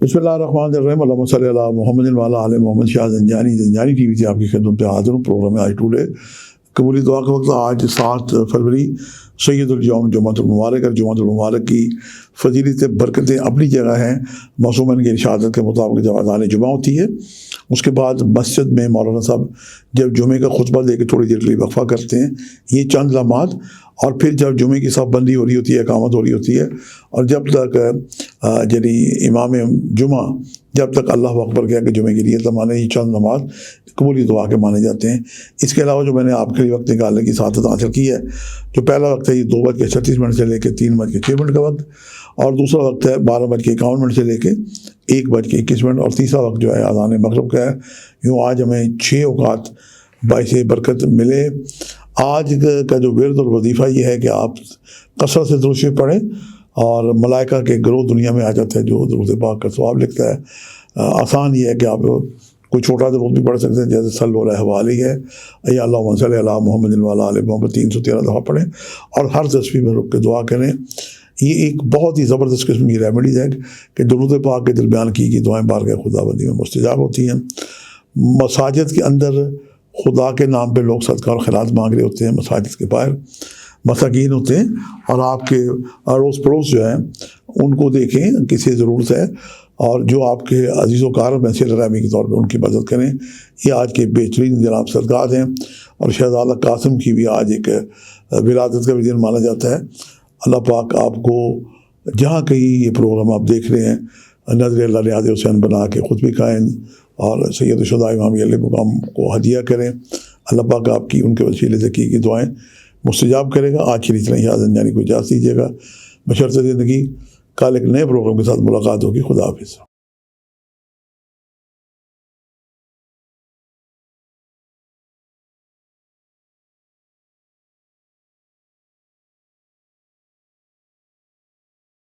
बिस्मिल्लाहिर्रहमानिर्रहीम अल्लाहुम्मा सल्ली अला मुहम्मदिन व अला आले मोहम्मद। शाह ज़ंजानी टीवी से आपकी खिदमत पे हाज़िर हूँ। प्रोग्राम में आज टुडे कबूली दुआ का वक्त। आज 7 फरवरी सैयदुल यौम जुमातुल मुबारक। और जुमातुल मुबारक की फजीलत बरकतें अपनी जगह हैं। मासूमन की इरशादत के मुताबिक जब अज़ान जुमा होती है उसके बाद मस्जिद में मौलाना साहब जब जुमे का खुतबा दे के थोड़ी देर के लिए वक्फा करते हैं, ये चंद लम्हात, और फिर जब जुमे की साफबंदी हो रही होती है, इकामत हो रही होती है, और जब तक यानी इमाम जुमा जब तक अल्लाह अकबर कह के जुमे की नियत माने, ये चंद नमाज कबूली दुआ के माने जाते हैं। इसके अलावा जो मैंने आपके लिए वक्त निकालने की सादत हासिल की है, जो पहला वक्त है ये 2:36 से लेकर 3:06 का वक्त, और दूसरा वक्त है 12:51 से लेकर 1:21, और तीसरा वक्त जो है अज़ान मगरिब का है। यूँ आज हमें 6 औक़ात बाइस बरकत मिले। आज का जो विर्द और वजीफ़ा ये है कि आप कसरत से दुरूद शरीफ पढ़ें, और मलाइका के गिरोह दुनिया में आ जाता है जो दुरूद पाक का सवाब लिखता है। आसान ये है कि आप कोई छोटा दुरूद भी पढ़ सकते हैं, जैसे सल्लल्लाहु अलैहि वाली है, या अल्लाहुम्मा सल्ली अला मुहम्मदिन व अला आले मोहम्मद 313 दफ़ा पढ़ें, और हर तस्बीह में रुक के दुआ करें। ये एक बहुत ही ज़बरदस्त किस्म की रेमेडीज़ है कि दुरूद पाक के दरमियान की दुआएँ बारगाह खुदाबंदी में मुस्तजाब होती हैं। मसाजिद के अंदर खुदा के नाम पे लोग सदका और खैरात मांग रहे होते हैं, मसाजिद के बाहर मसाकीन होते हैं, और आपके अड़ोस पड़ोस जो हैं उनको देखें किसी ज़रूरत है, और जो आपके अजीज़ कार में सिल रहमी के तौर पे उनकी मदद करें। ये आज के बेहतरीन जनाब सरकार हैं, और शहज़ादा कासिम की भी आज एक विलादत का भी दिन माना जाता है। अल्लाह पाक आपको जहाँ कहीं ये प्रोग्राम आप देख रहे हैं, नज़र अल्लाह लिहाज़ हुसैन बना के खुद भी खाएँ, और सैयद शुहदा इमाम अली मुकाम को हदिया करें। अल्लाह पाक आपकी उनके वसीले से की दुआएँ मुस्तजाब करेगा। आज की इतना ही ज़ंजानी को इजाज़त दीजिएगा। बशर्ते ज़िंदगी कल एक नए प्रोग्राम के साथ मुलाकात होगी। खुदा हाफिज़।